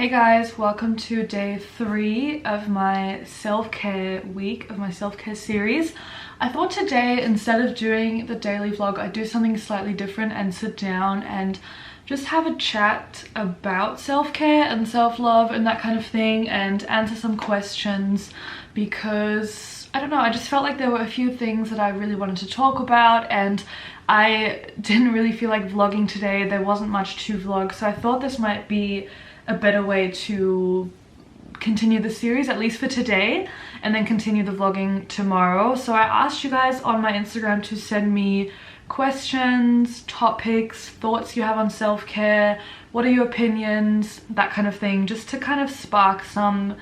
Hey guys, welcome to day 3 of my self-care week, of my self-care series. I thought today, instead of doing the daily vlog, I'd do something slightly different and sit down and just have a chat about self-care and self-love and that kind of thing, and answer some questions because, I don't know, I just felt like there were a few things that I really wanted to talk about, and I didn't really feel like vlogging today. There wasn't much to vlog, so I thought this might be a better way to continue the series, at least for today, and then continue the vlogging tomorrow. So I asked you guys on my Instagram to send me questions, topics, thoughts you have on self-care, what are your opinions, that kind of thing, just to kind of spark some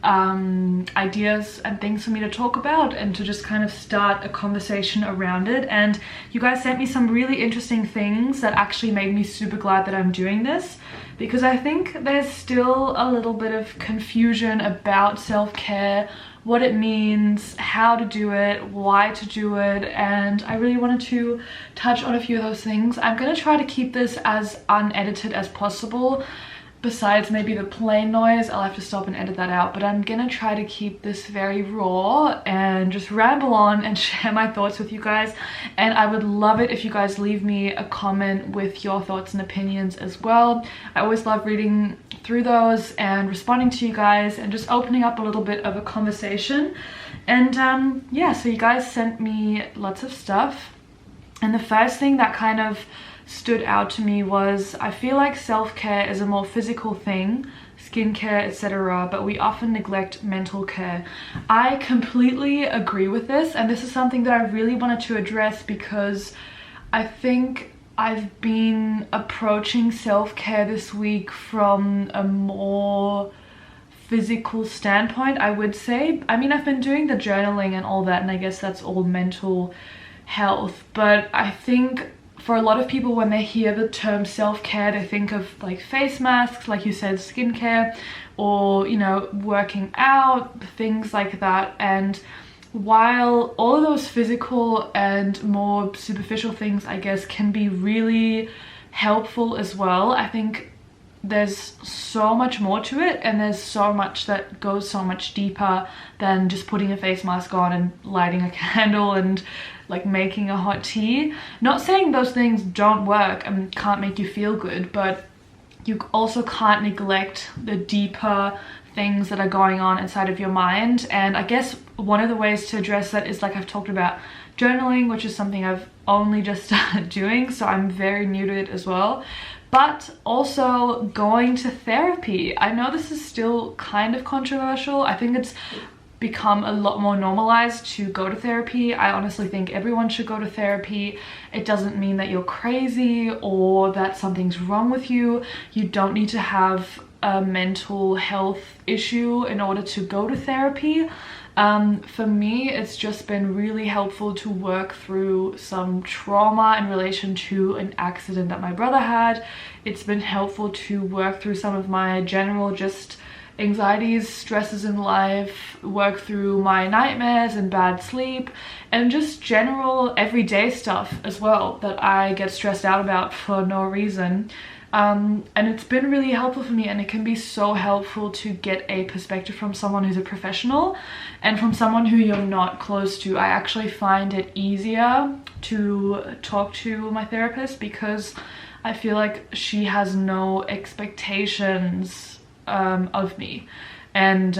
ideas and things for me to talk about and to just kind of start a conversation around it. And you guys sent me some really interesting things that actually made me super glad that I'm doing this, because I think there's still a little bit of confusion about self-care, what it means, how to do it, why to do it, and I really wanted to touch on a few of those things. I'm gonna try to keep this as unedited as possible. Besides maybe the plane noise, I'll have to stop and edit that out, but I'm gonna try to keep this very raw and just ramble on and share my thoughts with you guys. And I would love it if you guys leave me a comment with your thoughts and opinions as well. I always love reading through those and responding to you guys and just opening up a little bit of a conversation. And yeah, so you guys sent me lots of stuff, and the first thing that kind of stood out to me was, I feel like self-care is a more physical thing, skincare, etc., but we often neglect mental care. I completely agree with this, and this is something that I really wanted to address because I think I've been approaching self-care this week from a more physical standpoint, I would say. I mean, I've been doing the journaling and all that, and I guess that's all mental health, but I think for a lot of people, when they hear the term self-care, they think of like face masks, like you said, skincare, or, you know, working out, things like that. And while all of those physical and more superficial things, I guess, can be really helpful as well, I think there's so much more to it, and there's so much that goes so much deeper than just putting a face mask on and lighting a candle and like making a hot tea. Not saying those things don't work and can't make you feel good, but you also can't neglect the deeper things that are going on inside of your mind. And I guess one of the ways to address that is, like I've talked about, journaling, which is something I've only just started doing, so I'm very new to it as well. But also going to therapy. I know this is still kind of controversial. I think it's become a lot more normalized to go to therapy. I honestly think everyone should go to therapy. It doesn't mean that you're crazy or that something's wrong with you. You don't need to have a mental health issue in order to go to therapy. For me, it's just been really helpful to work through some trauma in relation to an accident that my brother had. It's been helpful to work through some of my general just anxieties, stresses in life, work through my nightmares and bad sleep, and just general everyday stuff as well that I get stressed out about for no reason. And it's been really helpful for me, and it can be so helpful to get a perspective from someone who's a professional and from someone who you're not close to. I actually find it easier to talk to my therapist because I feel like she has no expectations of me. And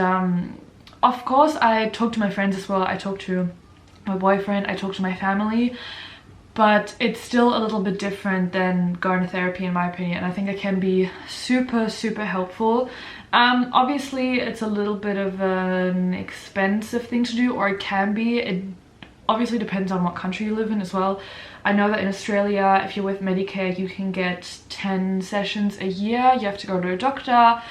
of course I talk to my friends as well, I talk to my boyfriend, I talk to my family, but it's still a little bit different than going to therapy, in my opinion. And I think it can be super helpful. Obviously it's a little bit of an expensive thing to do, or it can be. It obviously depends on what country you live in as well. I know that in Australia, if you're with Medicare, you can get 10 sessions a year. You have to go to a doctor,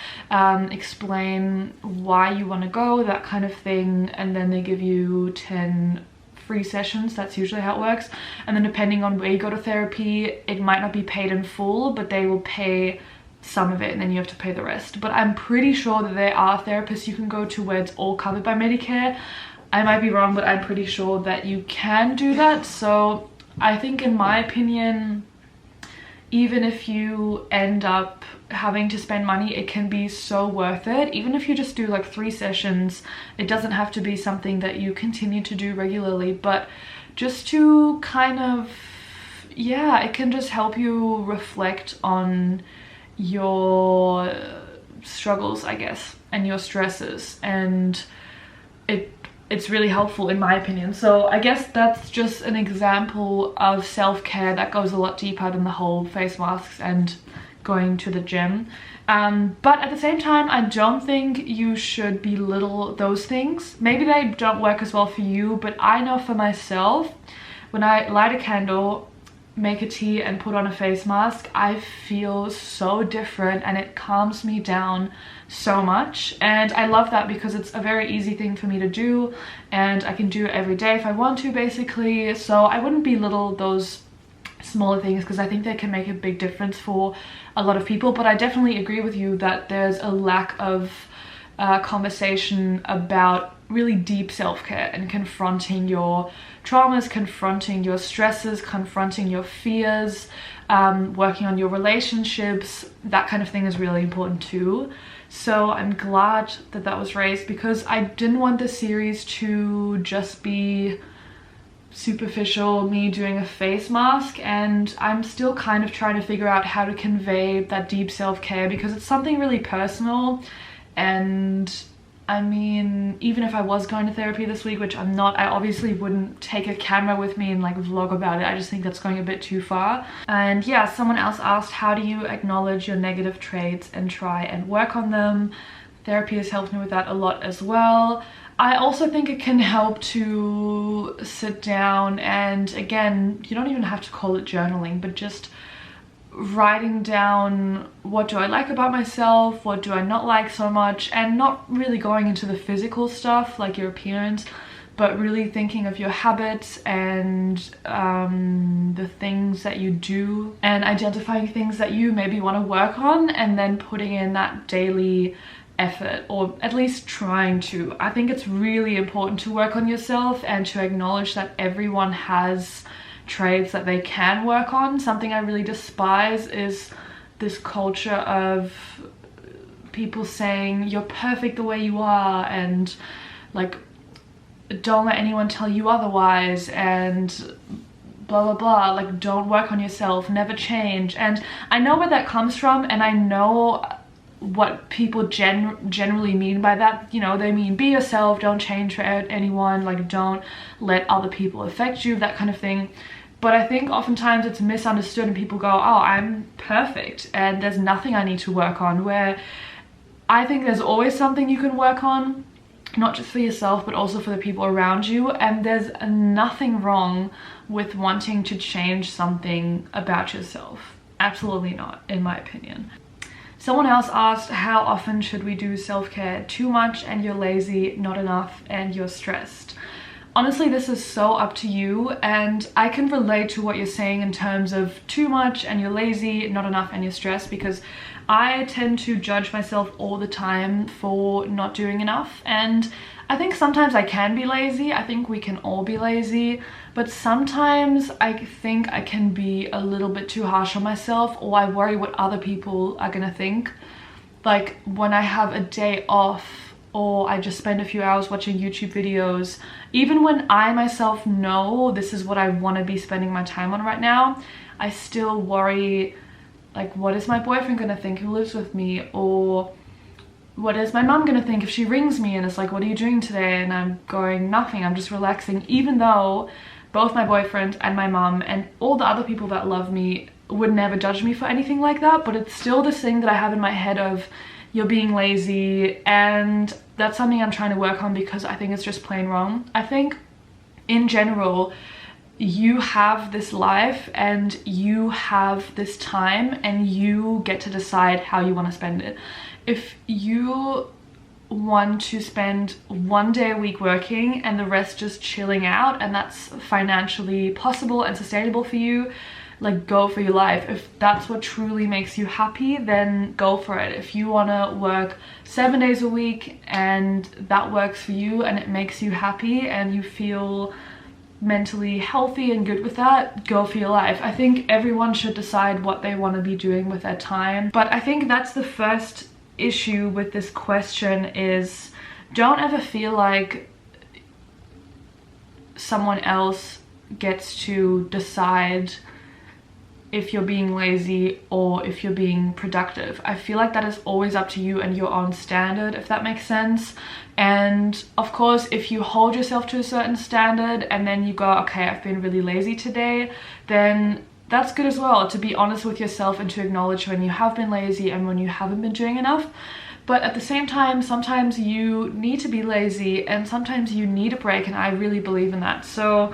explain why you want to go, that kind of thing, and then they give you 10 free sessions. That's usually how it works. And then depending on where you go to therapy, it might not be paid in full, but they will pay some of it and then you have to pay the rest. But I'm pretty sure that there are therapists you can go to where it's all covered by Medicare. I might be wrong, but I'm pretty sure that you can do that. So I think, in my opinion, even if you end up having to spend money, it can be so worth it. Even if you just do like 3 sessions, it doesn't have to be something that you continue to do regularly, but just to kind of, yeah, it can just help you reflect on your struggles, I guess, and your stresses, and it's really helpful in my opinion. So I guess that's just an example of self-care that goes a lot deeper than the whole face masks and going to the gym. But at the same time, I don't think you should belittle those things. Maybe they don't work as well for you, but I know for myself, when I light a candle, make a tea and put on a face mask, I feel so different and it calms me down so much. And I love that because it's a very easy thing for me to do, and I can do it every day if I want to, basically. So I wouldn't belittle those smaller things because I think they can make a big difference for a lot of people. But I definitely agree with you that there's a lack of conversation about really deep self-care and confronting your traumas, confronting your stresses, confronting your fears, working on your relationships. That kind of thing is really important too. So I'm glad that that was raised, because I didn't want this series to just be superficial, me doing a face mask, and I'm still kind of trying to figure out how to convey that deep self-care, because it's something really personal. And I mean, even if I was going to therapy this week, which I'm not, I obviously wouldn't take a camera with me and like vlog about it. I just think that's going a bit too far. And yeah, someone else asked, how do you acknowledge your negative traits and try and work on them? Therapy has helped me with that a lot as well. I also think it can help to sit down and, again, you don't even have to call it journaling, but just writing down, what do I like about myself, what do I not like so much, and not really going into the physical stuff like your appearance, but really thinking of your habits and the things that you do, and identifying things that you maybe want to work on, and then putting in that daily effort, or at least trying to. I think it's really important to work on yourself and to acknowledge that everyone has traits that they can work on. Something I really despise is this culture of people saying you're perfect the way you are, and like, don't let anyone tell you otherwise, and blah blah blah, like, don't work on yourself, never change. And I know where that comes from, and I know what people generally mean by that. You know, they mean be yourself, don't change for anyone, like, don't let other people affect you, that kind of thing. But I think oftentimes it's misunderstood and people go, oh, I'm perfect and there's nothing I need to work on, where I think there's always something you can work on, not just for yourself but also for the people around you. And there's nothing wrong with wanting to change something about yourself. Absolutely not, in my opinion. Someone else asked, how often should we do self-care? Too much and you're lazy, not enough and you're stressed. Honestly, this is so up to you, and I can relate to what you're saying in terms of too much and you're lazy, not enough and you're stressed, because I tend to judge myself all the time for not doing enough. And I think sometimes I can be lazy. I think we can all be lazy, but sometimes I think I can be a little bit too harsh on myself, or I worry what other people are gonna think. Like when I have a day off, or I just spend a few hours watching YouTube videos, even when I myself know this is what I want to be spending my time on right now, I still worry, like, what is my boyfriend gonna think who lives with me? Or what is my mom gonna think if she rings me and it's like, what are you doing today? And I'm going, nothing, I'm just relaxing, even though both my boyfriend and my mom and all the other people that love me would never judge me for anything like that. But it's still this thing that I have in my head of, you're being lazy, and that's something I'm trying to work on, because I think it's just plain wrong. I think in general, you have this life and you have this time and you get to decide how you want to spend it. If you want to spend 1 day a week working and the rest just chilling out, and that's financially possible and sustainable for you, like, go for your life. If that's what truly makes you happy, then go for it. If you want to work 7 days a week and that works for you and it makes you happy and you feel mentally healthy and good with that, go for your life. I think everyone should decide what they want to be doing with their time. But I think that's the first issue with this question, is don't ever feel like someone else gets to decide if you're being lazy or if you're being productive. I feel like that is always up to you and your own standard, if that makes sense. And of course, if you hold yourself to a certain standard and then you go, okay, I've been really lazy today, then that's good as well, to be honest with yourself and to acknowledge when you have been lazy and when you haven't been doing enough. But at the same time, sometimes you need to be lazy and sometimes you need a break, and I really believe in that. So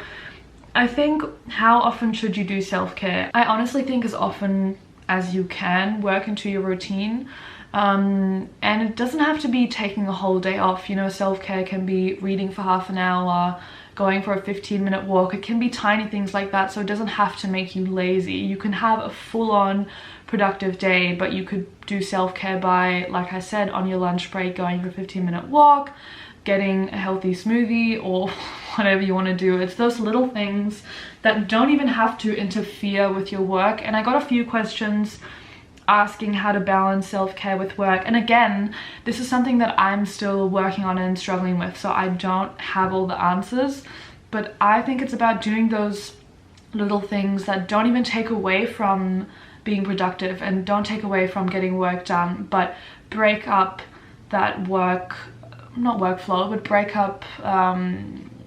I think, how often should you do self-care? I honestly think as often as you can work into your routine. And it doesn't have to be taking a whole day off. You know, self-care can be reading for half an hour, going for a 15-minute walk. It can be tiny things like that, so it doesn't have to make you lazy. You can have a full-on productive day, but you could do self-care by, like I said, on your lunch break, going for a 15-minute walk, getting a healthy smoothie, or whatever you want to do. It's those little things that don't even have to interfere with your work. And I got a few questions asking how to balance self-care with work, and again, this is something that I'm still working on and struggling with, so I don't have all the answers. But I think it's about doing those little things that don't even take away from being productive and don't take away from getting work done, but break up that not workflow, but break up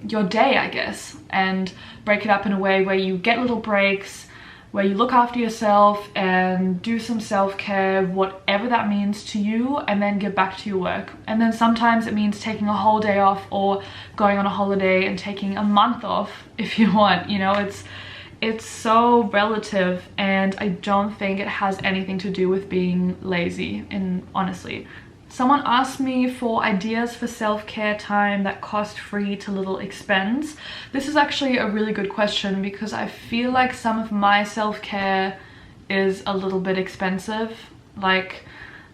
your day, I guess, and break it up in a way where you get little breaks, where you look after yourself and do some self-care, whatever that means to you, and then get back to your work. And then sometimes it means taking a whole day off, or going on a holiday and taking a month off if you want. You know, it's so relative, and I don't think it has anything to do with being lazy, and honestly. Someone asked me for ideas for self-care time that cost free to little expense. This is actually a really good question, because I feel like some of my self-care is a little bit expensive, like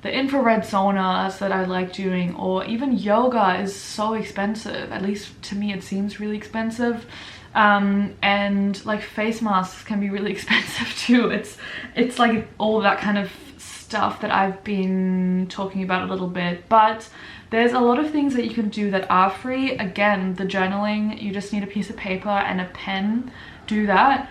the infrared saunas that I like doing, or even yoga is so expensive. At least to me it seems really expensive. And like face masks can be really expensive too. It's like all that kind of stuff that I've been talking about a little bit, but there's a lot of things that you can do that are free. Again, the journaling, you just need a piece of paper and a pen. Do that.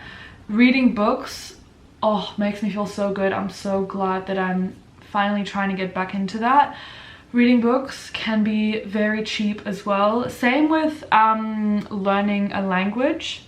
Reading books, oh, makes me feel so good. I'm so glad that I'm finally trying to get back into that. Reading books can be very cheap as well. Same with learning a language,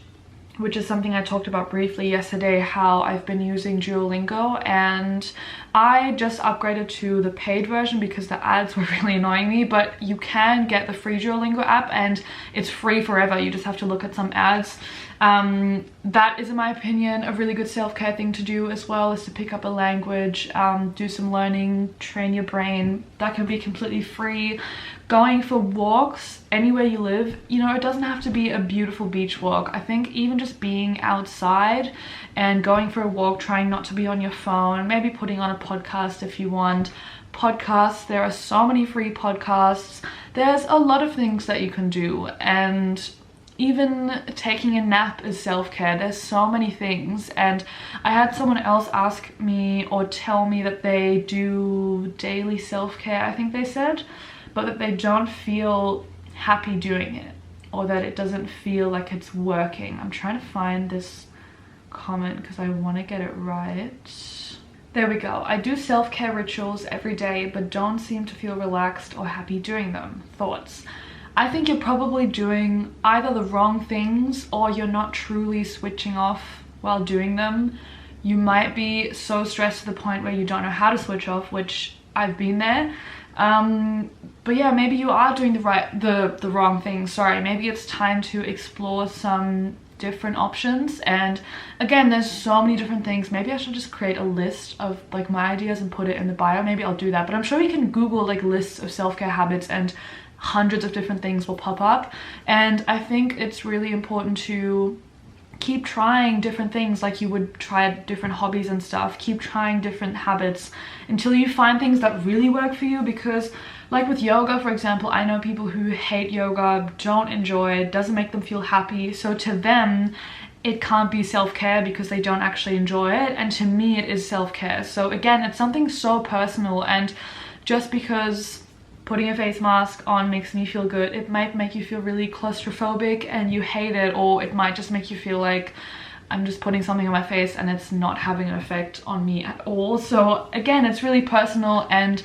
which is something I talked about briefly yesterday, how I've been using Duolingo, and I just upgraded to the paid version because the ads were really annoying me. But you can get the free Duolingo app and it's free forever. You just have to look at some ads. That is, in my opinion, a really good self-care thing to do as well, is to pick up a language, do some learning, train your brain. That can be completely free. Going for walks anywhere you live, you know, it doesn't have to be a beautiful beach walk. I think even just being outside and going for a walk, trying not to be on your phone, maybe putting on a podcast if you want. Podcasts, there are so many free podcasts. There's a lot of things that you can do, and even taking a nap is self-care. There's so many things. And I had someone else ask me or tell me that they do daily self-care, I think they said, but that they don't feel happy doing it, or that it doesn't feel like it's working. I'm trying to find this comment because I want to get it right. There we go. I do self-care rituals every day, but don't seem to feel relaxed or happy doing them. Thoughts? I think you're probably doing either the wrong things, or you're not truly switching off while doing them. You might be so stressed to the point where you don't know how to switch off, which I've been there. But yeah, maybe you are doing the wrong thing. Sorry, maybe it's time to explore some different options. And again, there's so many different things. Maybe I should just create a list of like my ideas and put it in the bio. Maybe I'll do that. But I'm sure you can Google like lists of self-care habits and hundreds of different things will pop up. And I think it's really important to keep trying different things like you would try different hobbies and stuff. Keep trying different habits until you find things that really work for you. Because like with yoga, for example, I know people who hate yoga, don't enjoy it, doesn't make them feel happy. So to them, it can't be self-care because they don't actually enjoy it. And to me, it is self-care. So again, it's something so personal. And just because putting a face mask on makes me feel good, it might make you feel really claustrophobic and you hate it, or it might just make you feel like I'm just putting something on my face and it's not having an effect on me at all. So again, it's really personal, and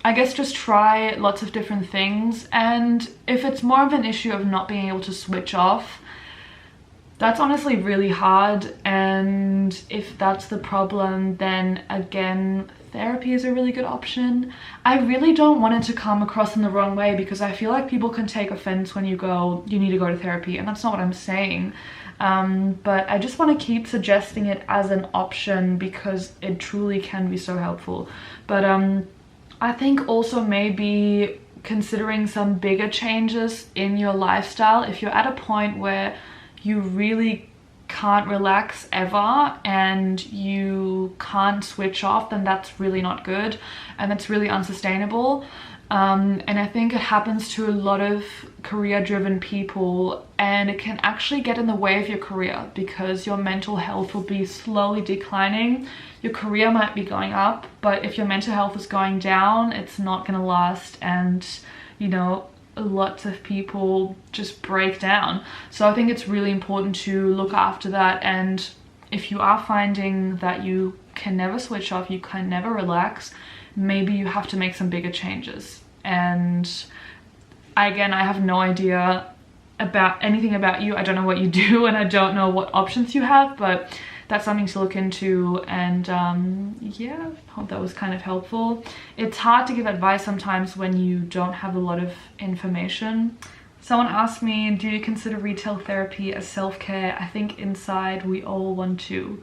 I guess just try lots of different things. And if it's more of an issue of not being able to switch off, that's honestly really hard. And if that's the problem, then again, therapy is a really good option. I really don't want it to come across in the wrong way, because I feel like people can take offense when you go, you need to go to therapy, and that's not what I'm saying. But I just want to keep suggesting it as an option because it truly can be so helpful. But I think also maybe considering some bigger changes in your lifestyle. If you're at a point where you really can't relax ever and you can't switch off, then that's really not good and that's really unsustainable. And I think it happens to a lot of career-driven people, and it can actually get in the way of your career because your mental health will be slowly declining. Your career might be going up, but if your mental health is going down, it's not going to last. And you know, lots of people just break down. So I think it's really important to look after that. And if you are finding that you can never switch off, you can never relax, maybe you have to make some bigger changes. And again, I have no idea about anything about you. I don't know what you do, and I don't know what options you have, but that's something to look into. And yeah, I hope that was kind of helpful. It's hard to give advice sometimes when you don't have a lot of information. Someone asked me, do you consider retail therapy as self-care? I think inside we all want to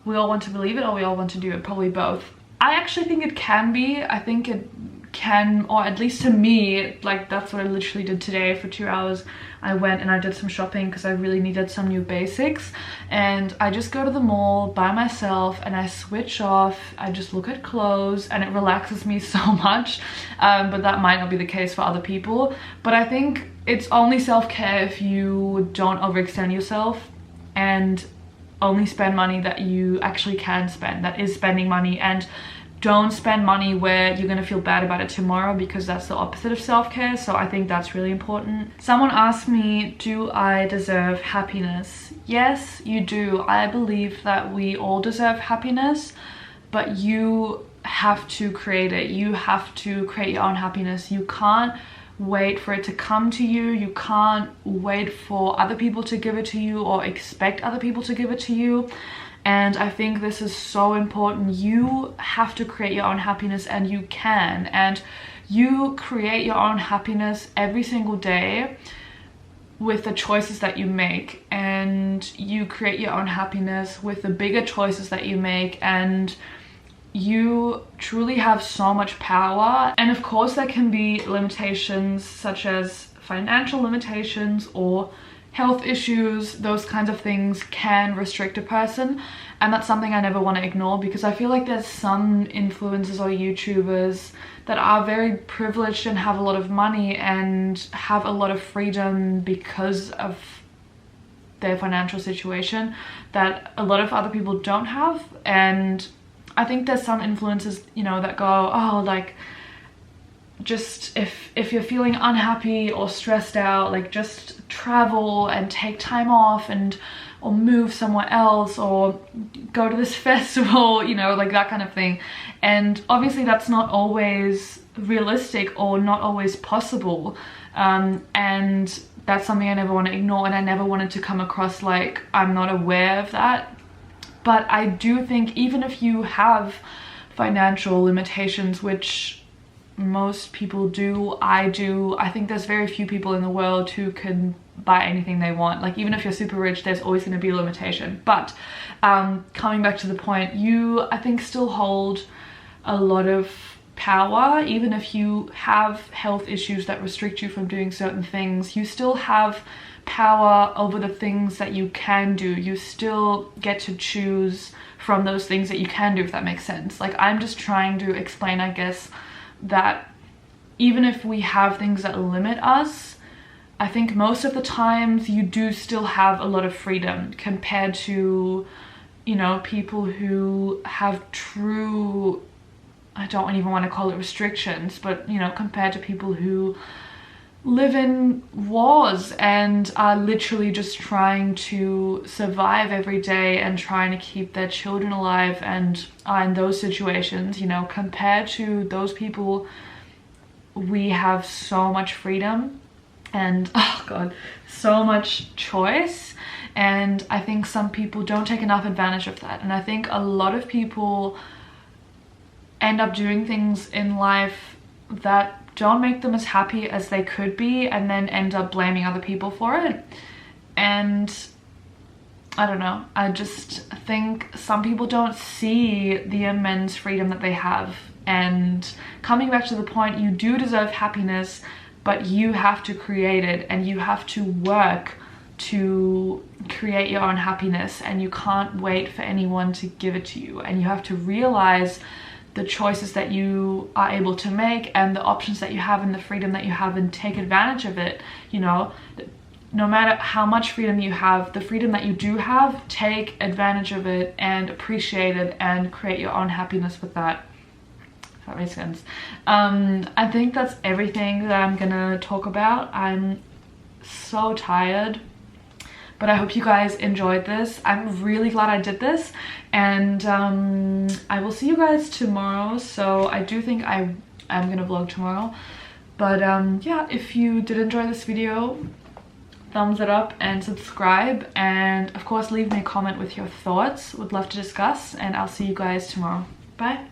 believe it, or we all want to do it, probably both. I actually think it can be. I think it can, or at least to me, like that's what I literally did today for 2 hours. I went and I did some shopping because I really needed some new basics, and I just go to the mall by myself and I switch off. I just look at clothes and it relaxes me so much. But that might not be the case for other people. But I think it's only self-care if you don't overextend yourself and only spend money that you actually can spend, that is spending money. And don't spend money where you're gonna feel bad about it tomorrow, because that's the opposite of self-care. So I think that's really important. Someone asked me, do I deserve happiness? Yes, you do. I believe that we all deserve happiness, but you have to create it. You have to create your own happiness. You can't wait for it to come to you. You can't wait for other people to give it to you or expect other people to give it to you. And I think this is so important. You have to create your own happiness, and you can. And you create your own happiness every single day with the choices that you make. And you create your own happiness with the bigger choices that you make. And you truly have so much power. And of course there can be limitations, such as financial limitations or health issues. Those kinds of things can restrict a person, and that's something I never want to ignore, because I feel like there's some influencers or YouTubers that are very privileged and have a lot of money and have a lot of freedom because of their financial situation that a lot of other people don't have. And I think there's some influencers, you know, that go, oh, like, just if you're feeling unhappy or stressed out, like just travel and take time off, and or move somewhere else, or go to this festival, you know, like that kind of thing. And obviously that's not always realistic or not always possible, and that's something I never want to ignore, and I never wanted to come across like I'm not aware of that. But I do think even if you have financial limitations, which most people do, I do, I think there's very few people in the world who can buy anything they want. Like, even if you're super rich, there's always going to be a limitation. But coming back to the point, you, I think, still hold a lot of power. Even if you have health issues that restrict you from doing certain things, you still have power over the things that you can do. You still get to choose from those things that you can do, if that makes sense. Like, I'm just trying to explain, I guess, that even if we have things that limit us, I think most of the times you do still have a lot of freedom compared to, you know, people who have true, I don't even want to call it restrictions, but, you know, compared to people who live in wars and are literally just trying to survive every day and trying to keep their children alive and are in those situations, you know, compared to those people, we have so much freedom and, oh god, so much choice. And I think some people don't take enough advantage of that. And I think a lot of people end up doing things in life that don't make them as happy as they could be, and then end up blaming other people for it. And I don't know, I just think some people don't see the immense freedom that they have. And coming back to the point, you do deserve happiness, but you have to create it, and you have to work to create your own happiness, and you can't wait for anyone to give it to you. And you have to realize the choices that you are able to make and the options that you have and the freedom that you have, and take advantage of it. You know, no matter how much freedom you have, the freedom that you do have, take advantage of it and appreciate it and create your own happiness with that. If that makes sense. I think that's everything that I'm gonna talk about. I'm so tired, but I hope you guys enjoyed this. I'm really glad I did this, and I will see you guys tomorrow. So I do think I am gonna vlog tomorrow, but yeah, if you did enjoy this video, thumbs it up and subscribe, and of course leave me a comment with your thoughts. Would love to discuss, and I'll see you guys tomorrow. Bye.